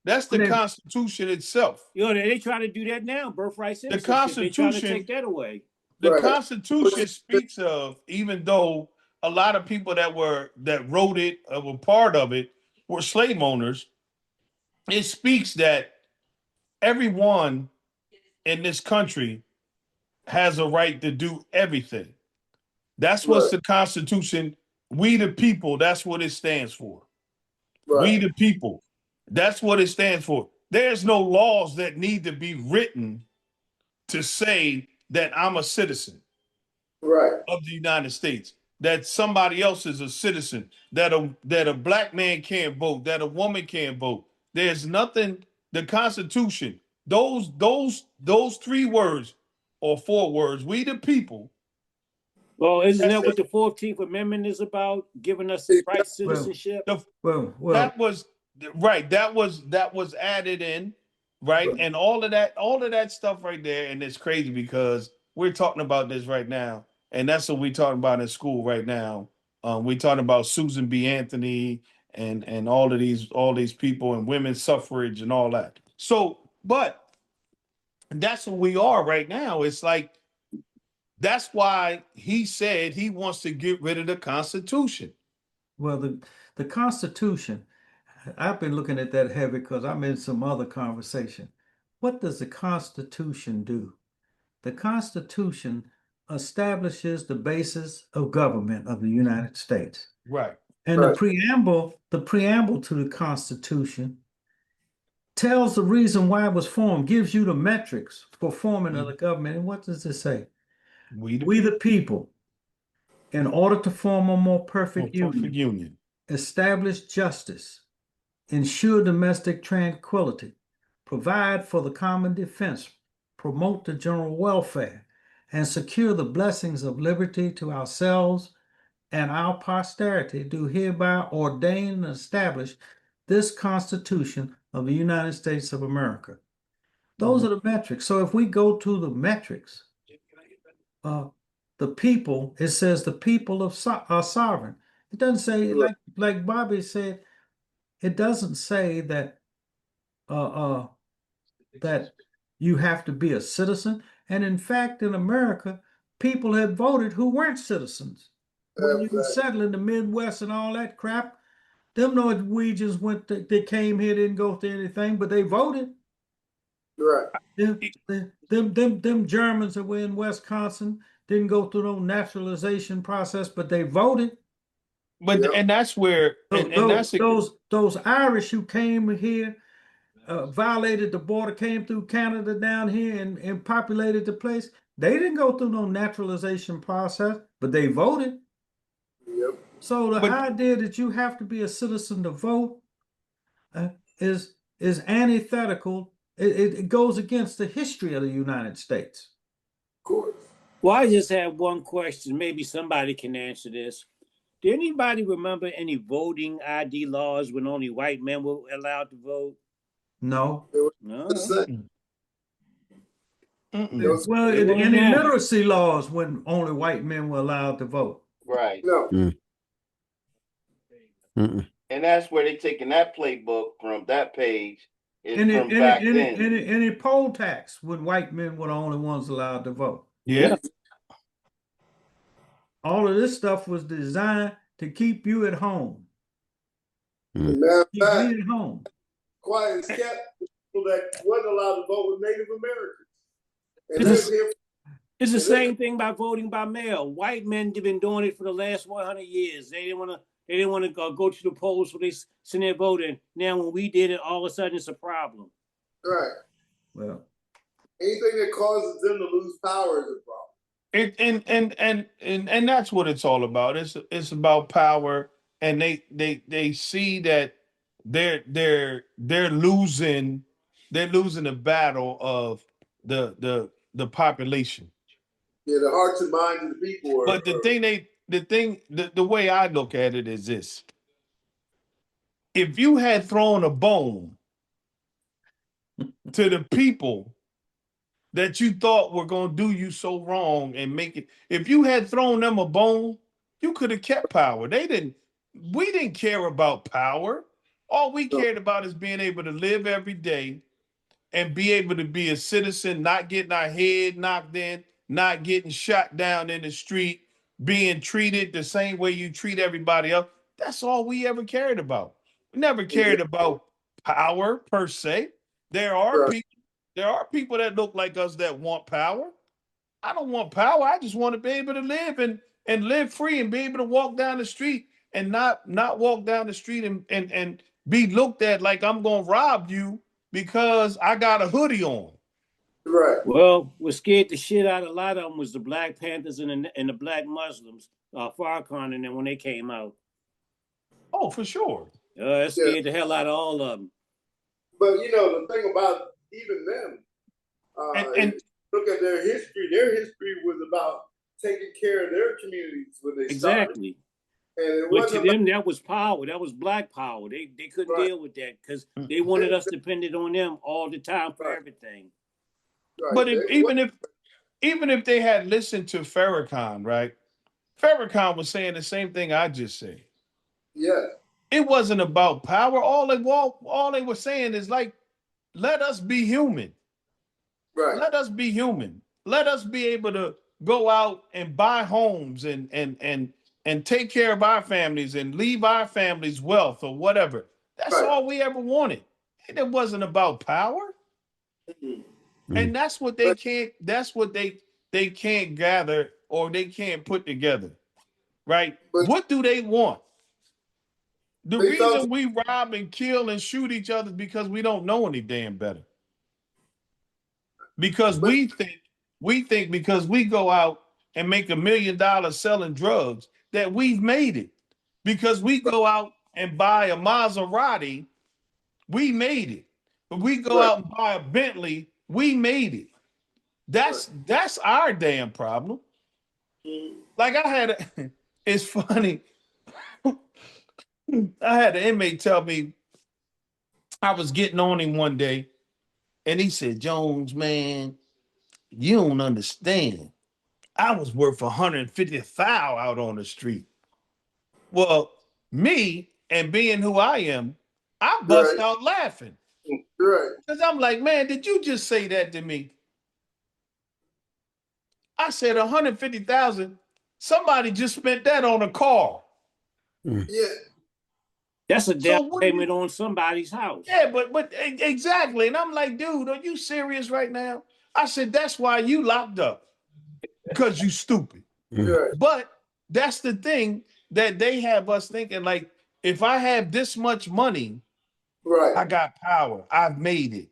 That's the Constitution itself. They try to do that now, birthright citizenship. The Constitution, they try to take that away. The Constitution speaks of, even though a lot of people that wrote it or were part of it were slave owners, it speaks that everyone in this country has a right to do everything. That's what's the Constitution. We the people, that's what it stands for. We the people. That's what it stands for. There's no laws that need to be written to say that I'm a citizen of the United States, that somebody else is a citizen, that a black man can't vote, that a woman can't vote. There's nothing. The Constitution, those 3 words or 4 words, we the people. Well, isn't that what the 14th Amendment is about? Giving us right citizenship. That was right. That was added in, right? And all of that stuff right there. And it's crazy because we're talking about this right now, and that's what we're talking about in school right now. We're talking about Susan B. Anthony and all these people and women's suffrage and all that. So, but that's what we are right now. It's like, that's why he said he wants to get rid of the Constitution. Well, the Constitution, I've been looking at that heavy because I'm in some other conversation. What does the Constitution do? The Constitution establishes the basis of government of the United States. Right. And the preamble to the Constitution tells the reason why it was formed, gives you the metrics for forming of the government. And what does it say? We the people, in order to form a more perfect union, establish justice, ensure domestic tranquility, provide for the common defense, promote the general welfare, and secure the blessings of liberty to ourselves and our posterity, do hereby ordain and establish this Constitution of the United States of America. Those are the metrics. So if we go to the metrics, the people, it says the people are sovereign. It doesn't say, like Bobby said, it doesn't say that that you have to be a citizen. And in fact, in America, people had voted who weren't citizens. When you settle in the Midwest and all that crap, them Norwegians they came here, didn't go through anything, but they voted. Right. Them Germans that were in Wisconsin didn't go through no naturalization process, but they voted. But and that's where those Irish who came here, violated the border, came through Canada down here and populated the place. They didn't go through no naturalization process, but they voted. Yep. So the idea that you have to be a citizen to vote is antithetical. It goes against the history of the United States. Of course. Well, I just have one question. Maybe somebody can answer this. Do anybody remember any voting ID laws when only white men were allowed to vote? No. No. Well, any literacy laws when only white men were allowed to vote? Right. No. And that's where they're taking that playbook from, that page. Any poll tax when white men were the only ones allowed to vote. Yeah. All of this stuff was designed to keep you at home. Matter of fact, keep you at home. Quiet as kept, people that wasn't allowed to vote were Native Americans. And it's the same thing by voting by mail. White men have been doing it for the last 100 years. They didn't want to go to the polls, so they send their vote in. Now, when we did it, all of a sudden it's a problem. Right. Well, anything that causes them to lose power is a problem. And that's what it's all about. It's about power, and they see that they're losing the battle of the population. Yeah, the hearts and minds of the people. But the way I look at it is this: if you had thrown a bone to the people that you thought were going to do you so wrong and make it, if you had thrown them a bone, you could have kept power. We didn't care about power. All we cared about is being able to live every day and be able to be a citizen, not getting our head knocked in, not getting shot down in the street, being treated the same way you treat everybody else. That's all we ever cared about. We never cared about power per se. There are Right. people, there are people that look like us that want power. I don't want power. I just want to be able to live and live free and be able to walk down the street and not walk down the street and be looked at like I'm gonna rob you because I got a hoodie on. Right. Well, what scared the shit out of a lot of them was the Black Panthers and the Black Muslims, Farrakhan, and then when they came out. Oh, for sure. It scared the hell out of all of them. But you know, the thing about even them, And look at their history. Their history was about taking care of their communities when they started. Exactly. And it But to wasn't them, that was power. That was Black power. They couldn't Right. deal with that because they wanted us dependent on them all the time for Right. everything. right. but even if they had listened to Farrakhan, right? Farrakhan was saying the same thing I just said. Yeah. It wasn't about power. All they were saying is like, let us be human. Right. Let us be human. Let us be able to go out and buy homes and take care of our families and leave our families wealth or whatever. That's Right. all we ever wanted. And it wasn't about power. And that's what they But- can't, that's what they can't gather or they can't put together. Right? But What do they want? The they thought reason we rob and kill and shoot each other is because we don't know any damn better. Because but we think because we go out and make $1 million selling drugs that we've made it. Because we go out and buy a Maserati, we made it. But we go Right. out and buy a Bentley, we made it. That's our damn problem. Like it's funny. I had an inmate tell me I was getting on him one day, and he said, Jones, man, you don't understand. I was worth 150,000 out on the street. Well, me and being who I am, I bust Right. out laughing. Right. Because I'm like, man, did you just say that to me? I said 150,000. Somebody just spent that on a car. Yeah. That's a down So payment on somebody's house. yeah, but exactly. And I'm like, dude, are you serious right now? I said, that's why you locked up. Because you stupid. Right. But that's the thing that they have us thinking like, if I have this much money, Right. I got power. I've made it.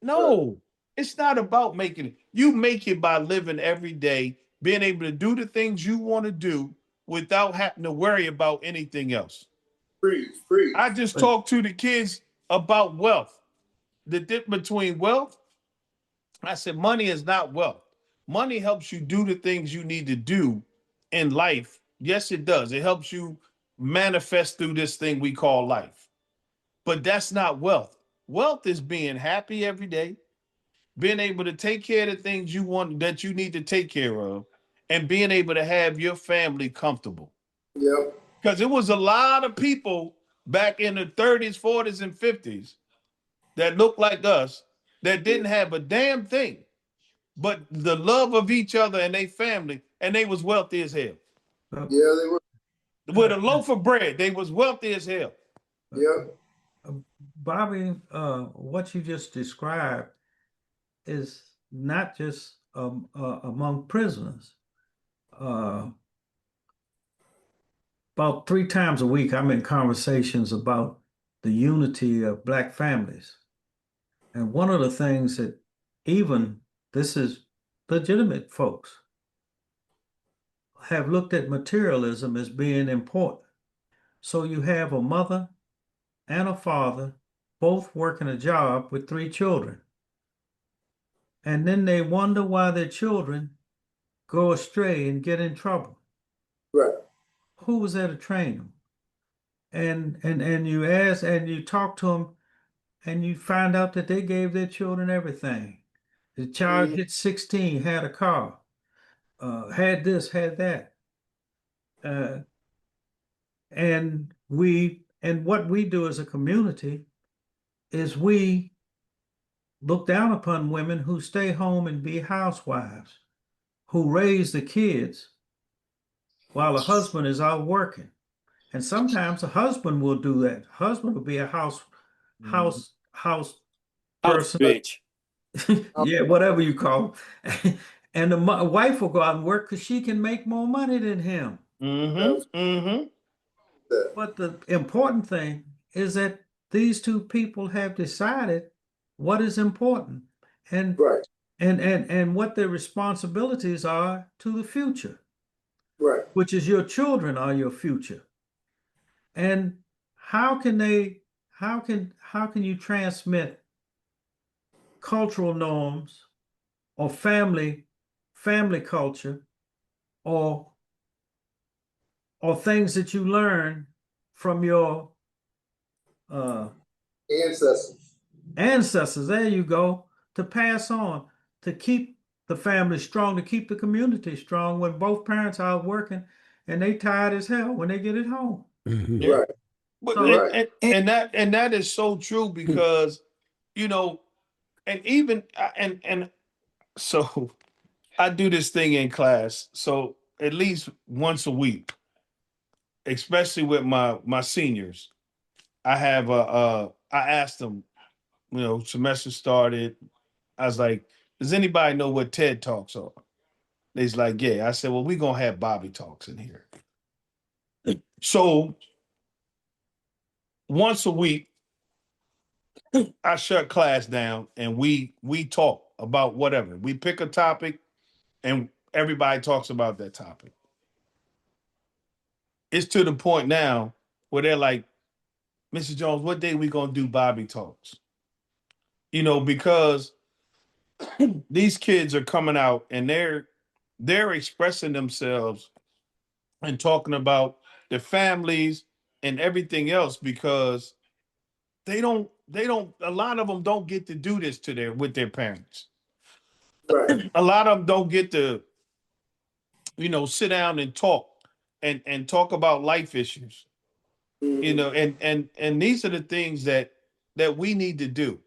No, it's not about making it. You make it by living every day, being able to do the things you want to do without having to worry about anything else. Freeze. I just talked to the kids about wealth. The difference between wealth, I said, money is not wealth. Money helps you do the things you need to do in life. Yes, it does. It helps you manifest through this thing we call life. But that's not wealth. Wealth is being happy every day, being able to take care of the things you want that you need to take care of, and being able to have your family comfortable. Yep. Because it was a lot of people back in the 30s, 40s, and 50s that looked like us that didn't have a damn thing but the love of each other and their family, and they was wealthy as hell. Yeah, they were. With a loaf of bread, they was wealthy as hell. Yep. Bobby, what you just described is not just among prisoners. About 3 times a week, I'm in conversations about the unity of Black families. And one of the things that even this is legitimate folks have looked at materialism as being important. So you have a mother and a father both working a job with 3 children. And then they wonder why their children go astray and get in trouble. Right. Who was there to train them? And you ask and you talk to them and you find out that they gave their children everything. The child hit 16, had a car, had this, had that. And we And what we do as a community is we look down upon women who stay home and be housewives, who raise the kids while the husband is out working. And sometimes a husband will do that. Husband will be a house person. Bitch. Yeah, whatever you call him. And the wife will go out and work because she can make more money than him. Mm-hmm. Mm-hmm. But the important thing is that these two people have decided what is important and Right. and what their responsibilities are to the future, Right. which is your children are your future. And how can you transmit cultural norms or family culture or things that you learn from your ancestors, there you go, to pass on, to keep the family strong, to keep the community strong when both parents are out working and they tired as hell when they get it home. Mm-hmm. Yeah. Right. But So, and that is so true because, you know, and even and so I do this thing in class. So at least once a week, especially with my seniors, I have I asked them, you know, semester started. I was like, does anybody know what TED Talks are? They's like, yeah. I said, well, we're gonna have Bobby Talks in here. So once a week, I shut class down and we talk about whatever. We pick a topic and everybody talks about that topic. It's to the point now where they're like, Mr. Jones, what day we gonna do Bobby Talks? You know, because these kids are coming out and they're expressing themselves and talking about their families and everything else because they don't a lot of them don't get to do this to their with their parents. Right. A lot of them don't get to, you know, sit down and talk and talk about life issues, you know, and these are the things that we need to do.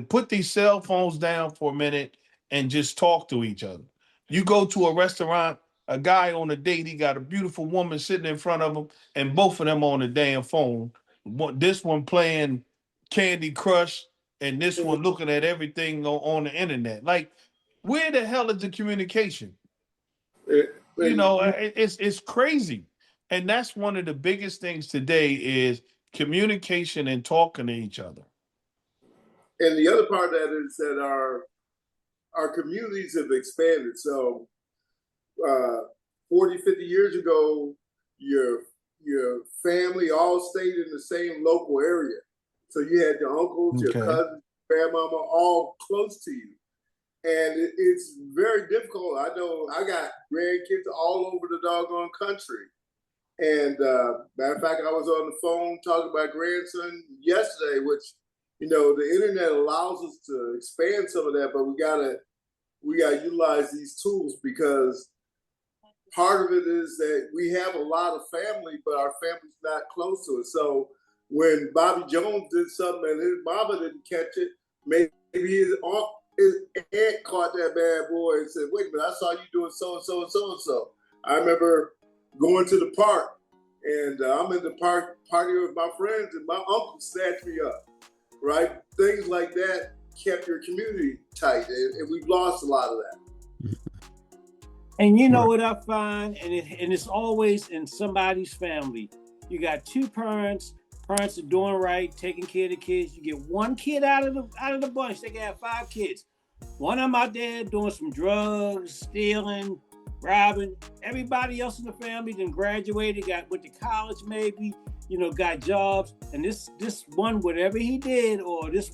Put these cell phones down for a minute and just talk to each other. You go to a restaurant, a guy on a date, he got a beautiful woman sitting in front of him, and both of them on the damn phone. This one playing Candy Crush, and this one looking at everything on the internet. Like, where the hell is the communication? You know, it's crazy, and that's one of the biggest things today is communication and talking to each other. And the other part of that is that our communities have expanded. So 40, 50 years ago, your family all stayed in the same local area. So you had your uncles, your cousins, grandmama, all close to you. And it's very difficult. I know I got grandkids all over the doggone country. And matter of fact, I was on the phone talking to my grandson yesterday, which, you know, the internet allows us to expand some of that, but we gotta utilize these tools because part of it is that we have a lot of family, but our family's not close to it. So when Bobby Jones did something and his mama didn't catch it, maybe his aunt caught that bad boy and said, wait a minute, I saw you doing so and so and so and so. I remember going to the park and I'm in the park party with my friends and my uncle snatched me up, right? Things like that kept your community tight, and we've lost a lot of that. And you know what I find, and it's always in somebody's family. You got two parents are doing right, taking care of the kids. You get one kid out of the bunch. They can have 5 kids. One of them out there doing some drugs, stealing, robbing. Everybody else in the family then graduated, went to college maybe, you know, got jobs. And this one, whatever he did, or this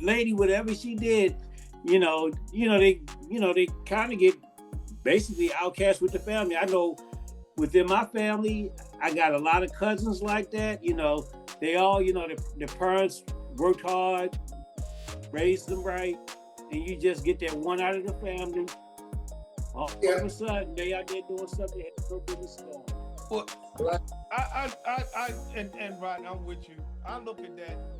lady, whatever she did, they kind of get basically outcast with the family. I know within my family, I got a lot of cousins like that. You know, they all, their parents worked hard, raised them right, and you just get that one out of the family. All of a sudden, they out there doing something they had no business doing. Well, and right, I'm with you. I look at that.